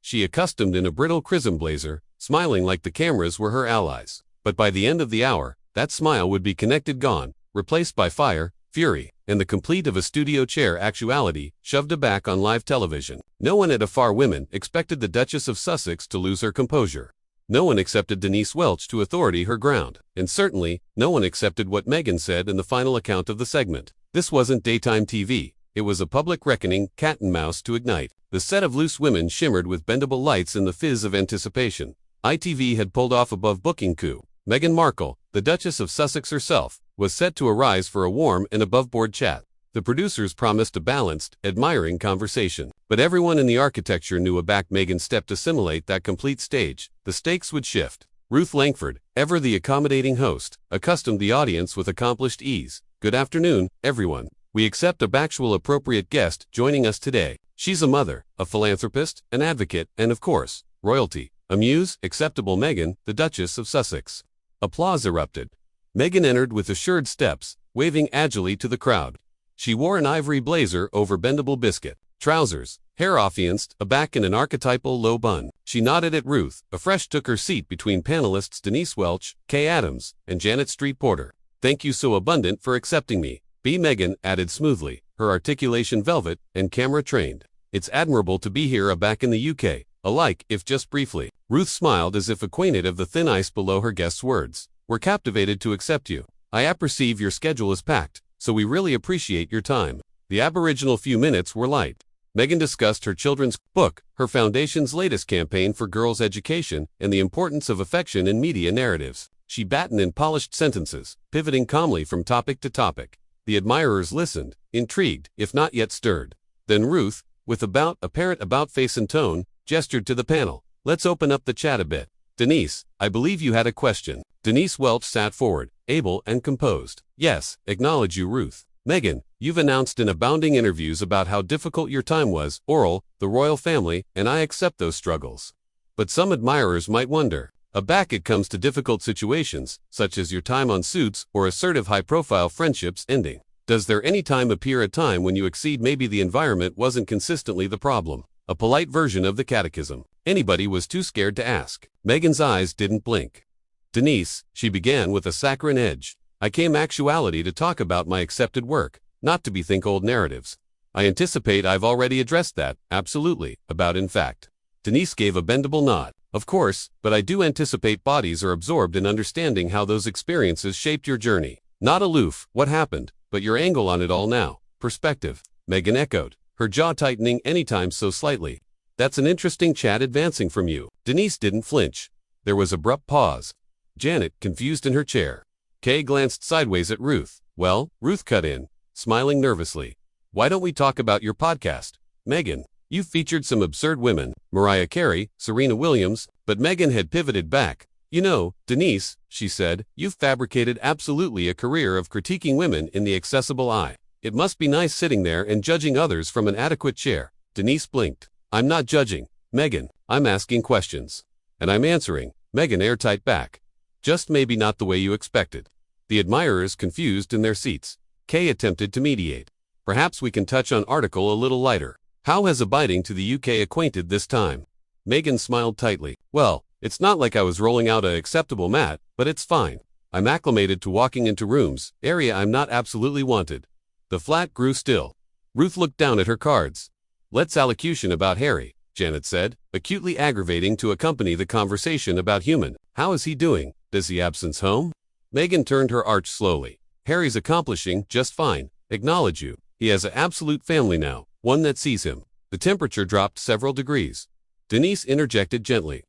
she accustomed in a brittle chrism blazer, smiling like the cameras were her allies. But by the end of the hour, that smile would be connected gone, replaced by fire, fury, and the complete of a studio chair actuality, shoved aback on live television. No one at Afar Women expected the Duchess of Sussex to lose her composure. No one accepted Denise Welch to authority her ground, and certainly, no one accepted what Meghan said in the final account of the segment. This wasn't daytime TV. It was a public reckoning, cat and mouse to ignite. The set of loose women shimmered with bendable lights in the fizz of anticipation. ITV had pulled off above booking coup. Meghan Markle, the Duchess of Sussex herself, was set to arise for a warm and above-board chat. The producers promised a balanced, admiring conversation. But everyone in the architecture knew a back Meghan step to simulate that complete stage. The stakes would shift. Ruth Langford, ever the accommodating host, accustomed the audience with accomplished ease. Good afternoon, everyone. We accept a factual appropriate guest joining us today. She's a mother, a philanthropist, an advocate, and of course, royalty. A muse, acceptable Meghan, the Duchess of Sussex. Applause erupted. Meghan entered with assured steps, waving agilely to the crowd. She wore an ivory blazer over bendable biscuit trousers, hair affianced, a back in an archetypal low bun. She nodded at Ruth, afresh took her seat between panelists Denise Welch, Kay Adams, and Janet Street Porter. Thank you so abundant for accepting me. B. Meghan added smoothly, her articulation velvet and camera trained. It's admirable to be here back in the UK, alike if just briefly. Ruth smiled as if acquainted of the thin ice below her guest's words. We're captivated to accept you. I apperceive your schedule is packed, so we really appreciate your time. The aboriginal few minutes were light. Meghan discussed her children's book, her foundation's latest campaign for girls' education, and the importance of affection in media narratives. She battened in polished sentences, pivoting calmly from topic to topic. The admirers listened, intrigued, if not yet stirred. Then Ruth, with apparent about-face and tone, gestured to the panel. Let's open up the chat a bit. Denise, I believe you had a question. Denise Welch sat forward, able and composed. Yes, acknowledge you, Ruth. Meghan, you've announced in abounding interviews about how difficult your time was, oral, the royal family, and I accept those struggles. But some admirers might wonder, aback it comes to difficult situations, such as your time on Suits or assertive high-profile friendships ending. Does there any time appear a time when you exceed maybe the environment wasn't consistently the problem? A polite version of the catechism. Anybody was too scared to ask. Meghan's eyes didn't blink. Denise, she began with a saccharine edge. I came actuality to talk about my accepted work, not to bethink old narratives. I anticipate I've already addressed that, absolutely, about in fact. Denise gave a bendable nod. Of course, but I do anticipate bodies are absorbed in understanding how those experiences shaped your journey. Not aloof, what happened, but your angle on it all now. Perspective. Meghan echoed, her jaw tightening anytime so slightly. That's an interesting chat advancing from you. Denise didn't flinch. There was abrupt pause. Janet, confused in her chair. Kay glanced sideways at Ruth. Well, Ruth cut in, smiling nervously. Why don't we talk about your podcast? Meghan, you've featured some absurd women, Mariah Carey, Serena Williams, but Meghan had pivoted back. You know, Denise, she said, you've fabricated absolutely a career of critiquing women in the accessible eye. It must be nice sitting there and judging others from an adequate chair. Denise blinked. I'm not judging, Meghan, I'm asking questions. And I'm answering, Meghan airtight back. Just maybe not the way you expected. The admirers confused in their seats. Kay attempted to mediate. Perhaps we can touch on article a little lighter. How has abiding to the UK acquainted this time? Meghan smiled tightly. Well, it's not like I was rolling out a acceptable mat, but it's fine. I'm acclimated to walking into rooms, area I'm not absolutely wanted. The flat grew still. Ruth looked down at her cards. Let's allocution about Harry, Janet said, acutely aggravating to accompany the conversation about human. How is he doing? Does he absence home? Meghan turned her arch slowly. Harry's accomplishing just fine. Acknowledge you. He has an absolute family now, one that sees him. The temperature dropped several degrees. Denise interjected gently.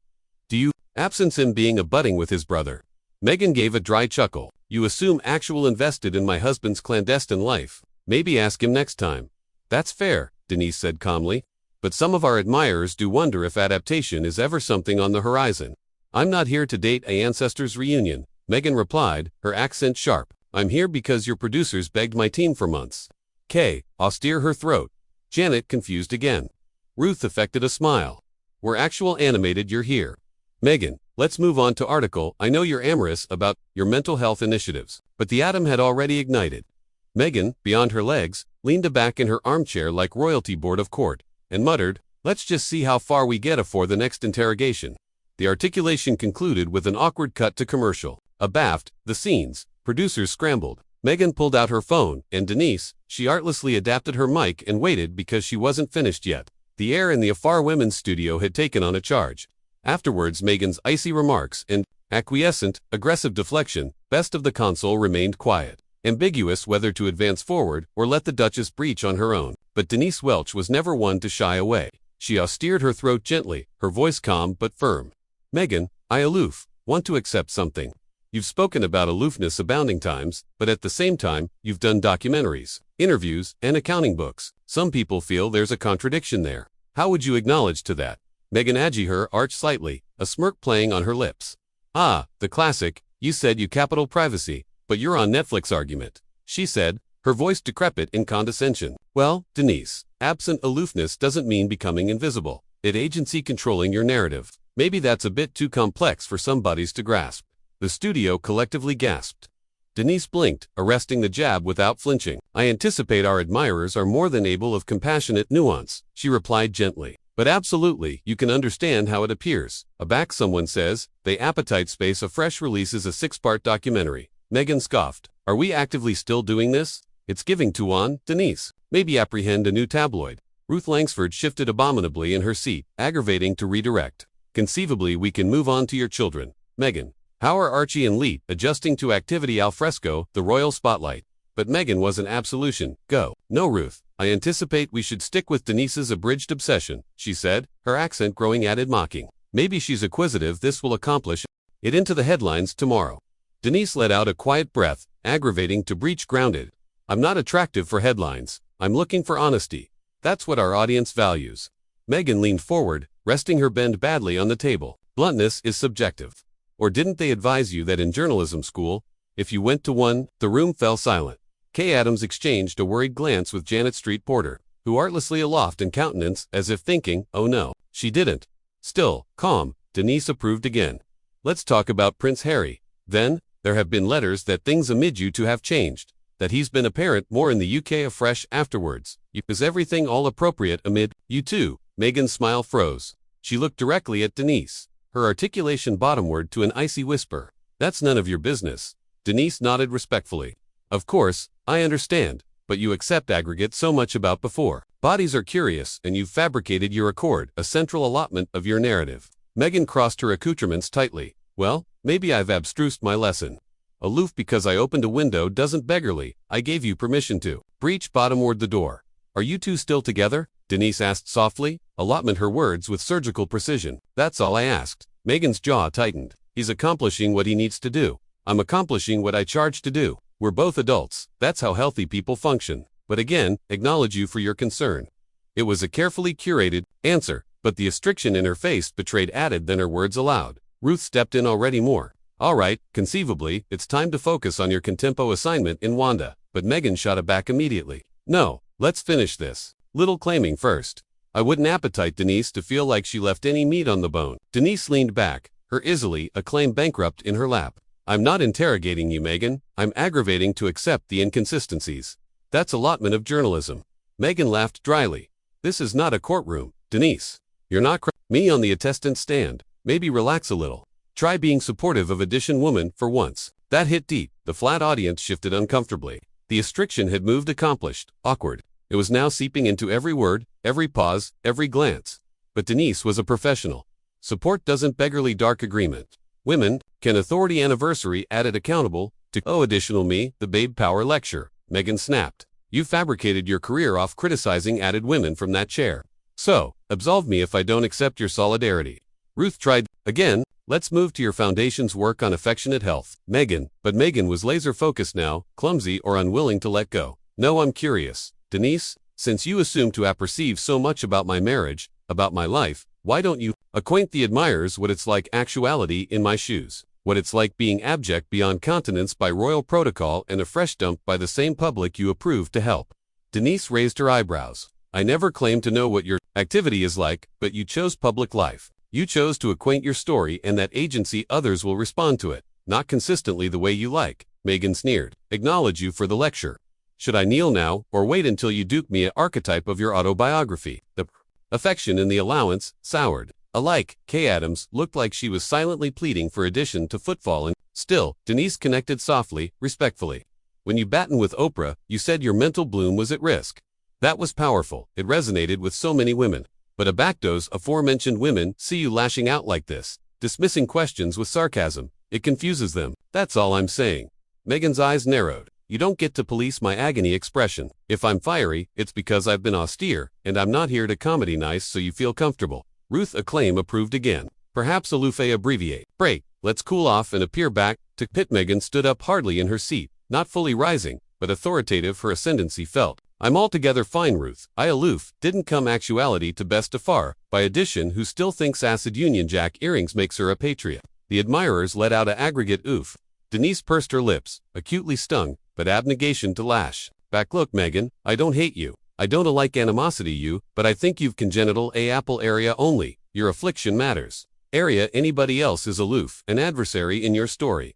Do you absence him being a budding with his brother? Meghan gave a dry chuckle. You assume actual invested in my husband's clandestine life. Maybe ask him next time. That's fair, Denise said calmly. But some of our admirers do wonder if adaptation is ever something on the horizon. I'm not here to date a ancestors reunion, Meghan replied, her accent sharp. I'm here because your producers begged my team for months. Kay, austere her throat. Janet confused again. Ruth affected a smile. We're actual animated you're here. Meghan, let's move on to article. I know you're amorous about your mental health initiatives, but the atom had already ignited. Meghan, beyond her legs, leaned back in her armchair like royalty board of court, and muttered, Let's just see how far we get afore the next interrogation. The articulation concluded with an awkward cut to commercial. Abaft the scenes, producers scrambled. Meghan pulled out her phone, and Denise, she artlessly adapted her mic and waited because she wasn't finished yet. The air in the Afar Women's studio had taken on a charge. Afterwards, Meghan's icy remarks and acquiescent, aggressive deflection, best of the console remained quiet, ambiguous whether to advance forward or let the Duchess breach on her own. But Denise Welch was never one to shy away. She austered her throat gently, her voice calm but firm. Meghan, I want to accept something. You've spoken about aloofness abounding times, but at the same time, you've done documentaries, interviews, and accounting books. Some people feel there's a contradiction there. How would you acknowledge to that? Meghan her arched slightly, a smirk playing on her lips. Ah, the classic, you said you capital privacy, but you're on Netflix argument, she said, her voice decrepit in condescension. Well, Denise, absent aloofness doesn't mean becoming invisible. It agency controlling your narrative. Maybe that's a bit too complex for some bodies to grasp. The studio collectively gasped. Denise blinked, arresting the jab without flinching. I anticipate our admirers are more than able of compassionate nuance, she replied gently. But absolutely, you can understand how it appears. Aback someone says, they appetite space a fresh release is a 6-part documentary. Meghan scoffed. Are we actively still doing this? It's giving to on, Denise. Maybe apprehend a new tabloid. Ruth Langsford shifted abominably in her seat, aggravating to redirect. Conceivably we can move on to your children. Meghan. How are Archie and Leet adjusting to activity al fresco, the royal spotlight? But Meghan was an absolution. Go. No, Ruth. I anticipate we should stick with Denise's abridged obsession, she said, her accent growing added mocking. Maybe she's acquisitive, this will accomplish it into the headlines tomorrow. Denise let out a quiet breath, aggravating to breach grounded. I'm not attractive for headlines. I'm looking for honesty. That's what our audience values. Meghan leaned forward, resting her bend badly on the table. Bluntness is subjective. Or didn't they advise you that in journalism school, if you went to one, the room fell silent? Kay Adams exchanged a worried glance with Janet Street Porter, who artlessly aloft in countenance as if thinking, oh no, she didn't. Still, calm, Denise approved again. Let's talk about Prince Harry. Then, there have been letters that things amid you two have changed, that he's been apparent more in the UK afresh afterwards. Is everything all appropriate amid you two? Meghan's smile froze. She looked directly at Denise, her articulation bottomward to an icy whisper. That's none of your business. Denise nodded respectfully. Of course, I understand, but you accept aggregate so much about before. Bodies are curious, and you've fabricated your accord, a central allotment of your narrative. Meghan crossed her accoutrements tightly. Well, maybe I've abstrused my lesson. Aloof because I opened a window doesn't beggarly, I gave you permission to. Breach bottomward the door. Are you two still together? Denise asked softly, allotment her words with surgical precision. That's all I asked. Meghan's jaw tightened. He's accomplishing what he needs to do. I'm accomplishing what I charged to do. We're both adults. That's how healthy people function. But again, acknowledge you for your concern. It was a carefully curated answer, but the restriction in her face betrayed added than her words allowed. Ruth stepped in already more. All right, conceivably, it's time to focus on your contempo assignment in Wanda. But Meghan shot it back immediately. No, let's finish this. Little claiming first. I wouldn't appetite Denise to feel like she left any meat on the bone. Denise leaned back, her easily acclaimed bankrupt in her lap. I'm not interrogating you, Meghan. I'm aggravating to accept the inconsistencies. That's allotment of journalism. Meghan laughed dryly. This is not a courtroom, Denise. You're not me on the attestant stand. Maybe relax a little. Try being supportive of Edition Woman for once. That hit deep. The flat audience shifted uncomfortably. The restriction had moved accomplished, awkward. It was now seeping into every word, every pause, every glance. But Denise was a professional. Support doesn't beggarly dark agreement. Women, can authority anniversary added accountable to additional me, the babe power lecture. Meghan snapped. You fabricated your career off criticizing added women from that chair. So, absolve me if I don't accept your solidarity. Ruth tried again. Let's move to your foundation's work on affectionate health. Meghan, but Meghan was laser focused now, clumsy or unwilling to let go. No, I'm curious. Denise, since you assume to apperceive so much about my marriage, about my life, why don't you acquaint the admirers what it's like actuality in my shoes? What it's like being abject beyond continence by royal protocol and a fresh dump by the same public you approved to help. Denise raised her eyebrows. I never claimed to know what your activity is like, but you chose public life. You chose to acquaint your story and that agency others will respond to it, not consistently the way you like. Meghan sneered. Acknowledge you for the lecture. Should I kneel now, or wait until you duke me an archetype of your autobiography? The Affection in the allowance soured. Alike, Kay Adams looked like she was silently pleading for addition to footfall and, still, Denise connected softly, respectfully. When you batten with Oprah, you said your mental bloom was at risk. That was powerful, it resonated with so many women. But those aforementioned women see you lashing out like this, dismissing questions with sarcasm. It confuses them, that's all I'm saying. Meghan's eyes narrowed. You don't get to police my agony expression. If I'm fiery, it's because I've been austere, and I'm not here to comedy nice so you feel comfortable. Ruth Acclaim approved again. Perhaps Aloof abbreviate. Break, let's cool off and appear back to pit. Meghan stood up hardly in her seat, not fully rising, but authoritative her ascendancy felt. I'm altogether fine, Ruth. I Aloof didn't come actuality to best afar, by addition who still thinks acid Union Jack earrings makes her a patriot. The admirers let out a aggregate oof. Denise pursed her lips, acutely stung, but abnegation to lash. Back look, Meghan, I don't hate you. I don't like animosity you, but I think you've congenital apple area only. Your affliction matters. Area anybody else is aloof, an adversary in your story.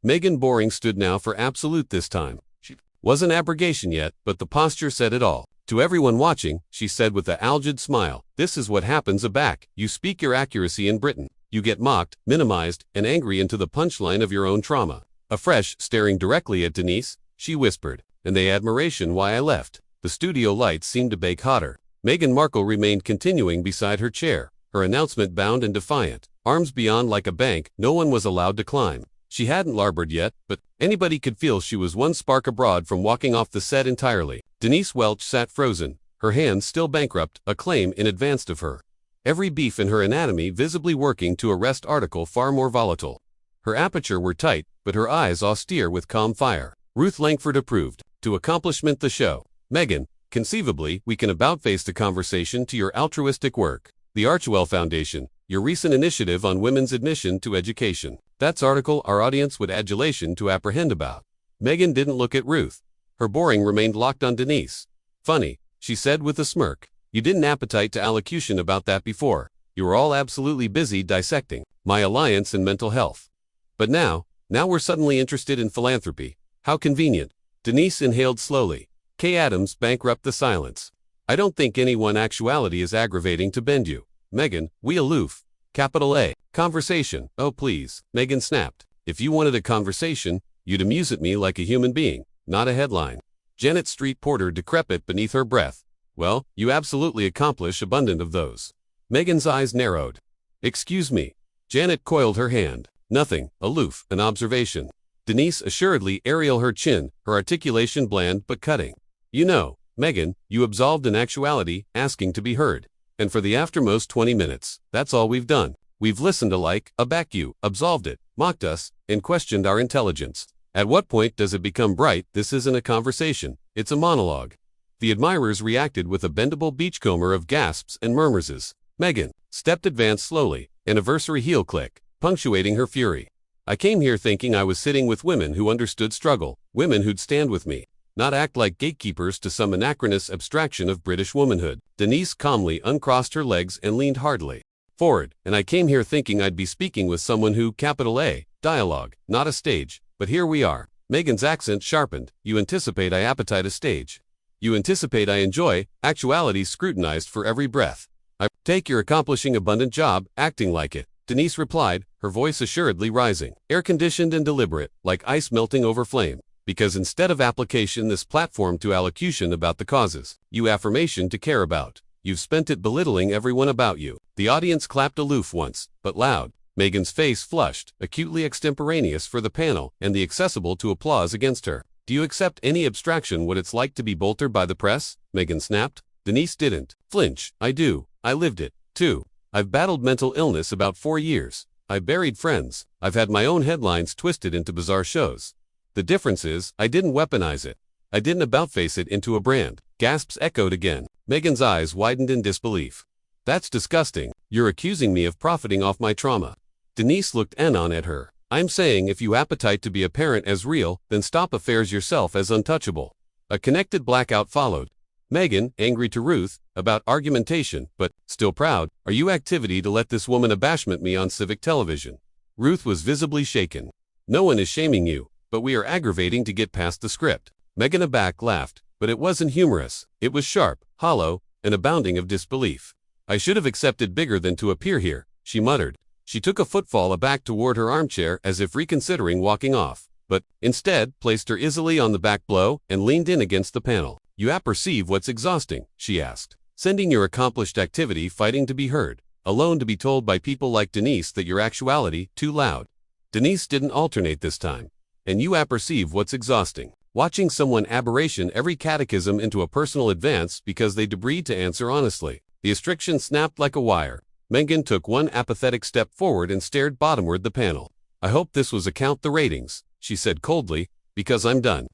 Meghan Boring stood now for absolute this time. She wasn't abrogation yet, but the posture said it all. To everyone watching, she said with a algid smile, this is what happens aback. You speak your accuracy in Britain. You get mocked, minimized, and angry into the punchline of your own trauma. Afresh, staring directly at Denise, she whispered, and the admiration why I left. The studio lights seemed to bake hotter. Meghan Markle remained continuing beside her chair, her announcement bound and defiant. Arms beyond like a bank, no one was allowed to climb. She hadn't larboard yet, but anybody could feel she was one spark abroad from walking off the set entirely. Denise Welch sat frozen, her hands still bankrupt, Acclaim in advance of her. Every beef in her anatomy visibly working to arrest article far more volatile. Her aperture were tight, but her eyes austere with calm fire. Ruth Langford approved. To accomplishment the show. Meghan, conceivably, we can about-face the conversation to your altruistic work. The Archwell Foundation, your recent initiative on women's admission to education. That's article our audience would adulation to apprehend about. Meghan didn't look at Ruth. Her boring remained locked on Denise. Funny, she said with a smirk. You didn't appetite to allocution about that before. You were all absolutely busy dissecting my alliance and mental health. But now we're suddenly interested in philanthropy. How convenient. Denise inhaled slowly. Kay Adams bankrupt the silence. I don't think anyone actuality is aggravating to bend you. Meghan, we aloof. Capital A. Conversation. Oh please. Meghan snapped. If you wanted a conversation, you'd amuse at me like a human being, not a headline. Janet Street Porter decrepit beneath her breath. Well, you absolutely accomplish abundant of those. Meghan's eyes narrowed. Excuse me. Janet coiled her hand. Nothing. Aloof. An observation. Denise assuredly aerial her chin, her articulation bland but cutting. You know, Meghan, you absolved an actuality, asking to be heard. And for the aftermost 20 minutes, that's all we've done. We've listened alike, aback you, absolved it, mocked us, and questioned our intelligence. At what point does it become bright? This isn't a conversation, it's a monologue. The admirers reacted with a bendable beachcomber of gasps and murmurses. Meghan stepped advanced slowly, anniversary heel click, punctuating her fury. I came here thinking I was sitting with women who understood struggle, women who'd stand with me, not act like gatekeepers to some anachronous abstraction of British womanhood. Denise calmly uncrossed her legs and leaned hardly forward, and I came here thinking I'd be speaking with someone who, capital A, dialogue, not a stage, but here we are. Meghan's accent sharpened. You anticipate I appetite a stage. You anticipate I enjoy, actuality scrutinized for every breath. I take your accomplishing abundant job, acting like it. Denise replied, her voice assuredly rising, air-conditioned and deliberate, like ice melting over flame. Because instead of application this platform to allocution about the causes, you affirmation to care about. You've spent it belittling everyone about you. The audience clapped aloof once, but loud. Meghan's face flushed, acutely extemporaneous for the panel, and the accessible to applause against her. Do you accept any abstraction what it's like to be bolstered by the press? Meghan snapped. Denise didn't flinch. I do. I lived it, too. I've battled mental illness about 4 years. I've buried friends. I've had my own headlines twisted into bizarre shows. The difference is, I didn't weaponize it. I didn't about-face it into a brand. Gasps echoed again. Meghan's eyes widened in disbelief. That's disgusting. You're accusing me of profiting off my trauma. Denise looked anon at her. I'm saying if you appetite to be apparent as real, then stop affairs yourself as untouchable. A connected blackout followed. Meghan, angry to Ruth, about argumentation, but, still proud, are you activity to let this woman abashment me on civic television? Ruth was visibly shaken. No one is shaming you, but we are aggravating to get past the script. Meghan aback laughed, but it wasn't humorous. It was sharp, hollow, and abounding of disbelief. I should have accepted bigger than to appear here, she muttered. She took a footfall aback toward her armchair as if reconsidering walking off, but, instead, placed her easily on the back blow and leaned in against the panel. You apperceive what's exhausting, she asked. Sending your accomplished activity fighting to be heard, alone to be told by people like Denise that your actuality too loud. Denise didn't alternate this time. And you apperceive what's exhausting. Watching someone aberration every catechism into a personal advance because they debris to answer honestly. The restriction snapped like a wire. Meghan took one apathetic step forward and stared bottomward the panel. I hope this was count the ratings, she said coldly, because I'm done.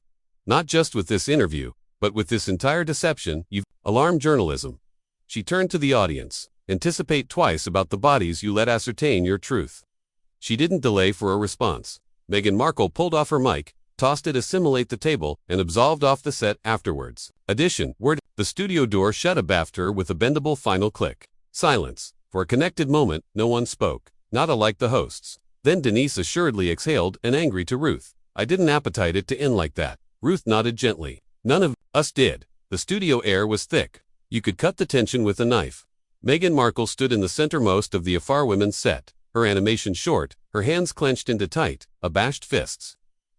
Not just with this interview, but with this entire deception, you've alarmed journalism. She turned to the audience. Anticipate twice about the bodies you let ascertain your truth. She didn't delay for a response. Meghan Markle pulled off her mic, tossed it assimilate the table, and absolved off the set afterwards. The studio door shut abaft her with a bendable final click. Silence. For a connected moment, no one spoke, not alike the hosts. Then Denise assuredly exhaled, and angry to Ruth. I didn't appetite it to end like that. Ruth nodded gently. None of us did. The studio air was thick. You could cut the tension with a knife. Meghan Markle stood in the centermost of the afar women's set, her animation short, her hands clenched into tight, abashed fists.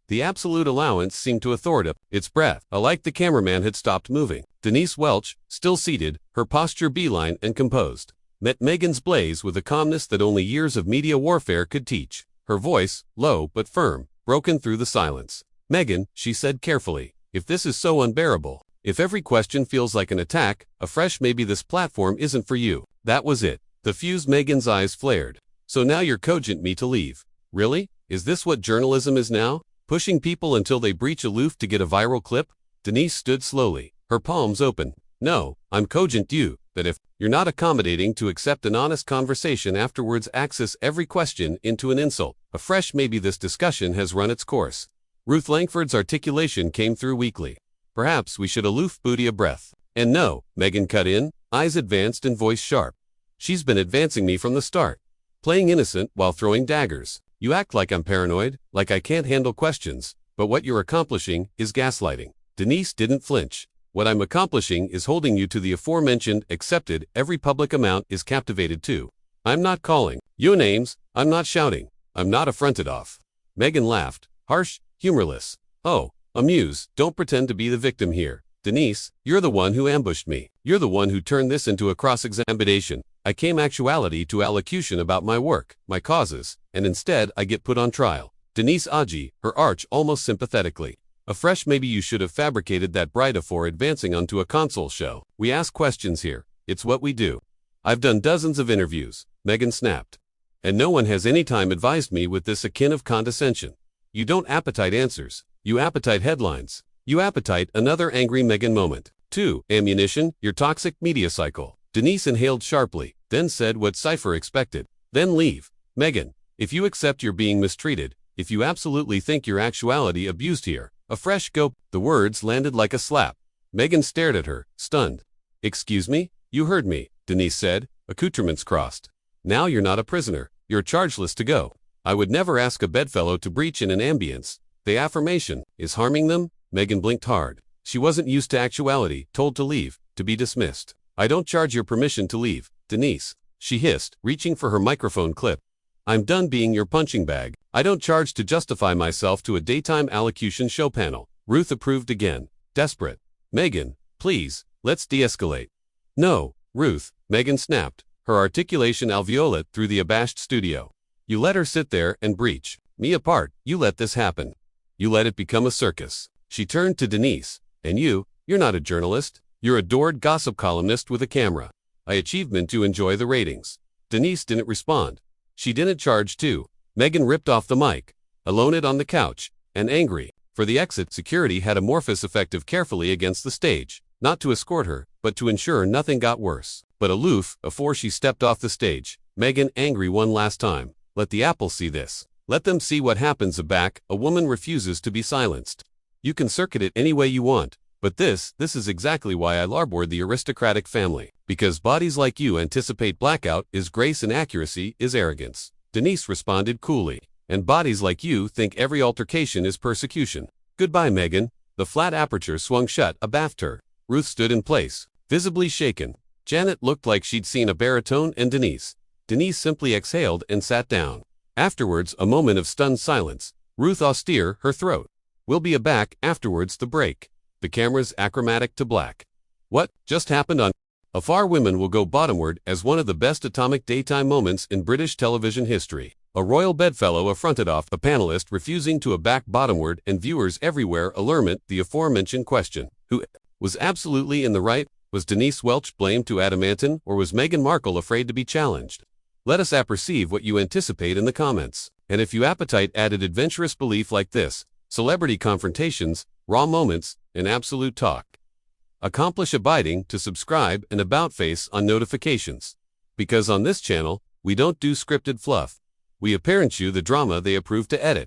The absolute allowance seemed to authority its breath. Alike the cameraman had stopped moving. Denise Welch, still seated, her posture beeline and composed, met Meghan's blaze with a calmness that only years of media warfare could teach. Her voice, low but firm, broken through the silence. Meghan, she said carefully, if this is so unbearable, if every question feels like an attack, afresh maybe this platform isn't for you. That was it. The fuse Meghan's eyes flared. So now you're cogent me to leave. Really? Is this what journalism is now? Pushing people until they breach aloof to get a viral clip? Denise stood slowly, her palms open. No, I'm cogent you, that if you're not accommodating to accept an honest conversation afterwards access every question into an insult. Afresh maybe this discussion has run its course. Ruth Langford's articulation came through weakly. Perhaps we should aloof booty a breath. And no, Meghan cut in, eyes advanced and voice sharp. She's been advancing me from the start. Playing innocent while throwing daggers. You act like I'm paranoid, like I can't handle questions, but what you're accomplishing is gaslighting. Denise didn't flinch. What I'm accomplishing is holding you to the aforementioned, accepted, every public amount is captivated to. I'm not calling you names, I'm not shouting, I'm not affronted off. Meghan laughed, harsh, humorless. Oh, amuse, don't pretend to be the victim here. Denise, you're the one who ambushed me. You're the one who turned this into a cross-examination. I came actuality to allocution about my work, my causes, and instead I get put on trial. Denise Aji, her arch almost sympathetically. Afresh maybe you should have fabricated that bride afore advancing onto a console show. We ask questions here. It's what we do. I've done dozens of interviews, Meghan snapped. And no one has any time advised me with this akin of condescension. You don't appetite answers. You appetite headlines. You appetite another angry Meghan moment. 2. Ammunition, your toxic media cycle. Denise inhaled sharply, then said what Cypher expected. Then leave. Meghan, if you accept you're being mistreated, if you absolutely think your actuality abused here, a fresh go. The words landed like a slap. Meghan stared at her, stunned. Excuse me? You heard me, Denise said, accoutrements crossed. Now you're not a prisoner, you're chargeless to go. I would never ask a bedfellow to breach in an ambience. The affirmation is harming them? Meghan blinked hard. She wasn't used to actuality, told to leave, to be dismissed. I don't charge your permission to leave, Denise, she hissed, reaching for her microphone clip. I'm done being your punching bag. I don't charge to justify myself to a daytime allocution show panel. Ruth approved again, desperate. Meghan, please, let's de-escalate. No, Ruth, Meghan snapped, her articulation alveolate through the abashed studio. You let her sit there and breach me apart. You let this happen. You let it become a circus. She turned to Denise. And you're not a journalist. You're adored gossip columnist with a camera. I achievement to enjoy the ratings. Denise didn't respond. She didn't charge too. Meghan ripped off the mic, alone it on the couch, and angry. For the exit, security had amorphous effective carefully against the stage, not to escort her, but to ensure nothing got worse. But aloof, before she stepped off the stage, Meghan angry one last time. Let the apple see this. Let them see what happens aback. A woman refuses to be silenced. You can circuit it any way you want. But this is exactly why I larboard the aristocratic family. Because bodies like you anticipate blackout is grace and accuracy is arrogance. Denise responded coolly. And bodies like you think every altercation is persecution. Goodbye, Meghan. The flat aperture swung shut abaft her. Ruth stood in place, visibly shaken. Janet looked like she'd seen a baritone and Denise. Denise simply exhaled and sat down. Afterwards, a moment of stunned silence. Ruth austere, her throat. We'll be back afterwards the break. The cameras achromatic to black. What just happened on Afar Women will go bottomward as one of the best atomic daytime moments in British television history. A royal bedfellow affronted off a panelist refusing to back bottomward and viewers everywhere alarmant the aforementioned question. Who was absolutely in the right? Was Denise Welch blamed to adamantine or was Meghan Markle afraid to be challenged? Let us apperceive what you anticipate in the comments. And if you appetite added adventurous belief like this, celebrity confrontations, raw moments, and absolute talk. Accomplish abiding to subscribe and about face on notifications. Because on this channel, we don't do scripted fluff. We apparent you the drama they approve to edit.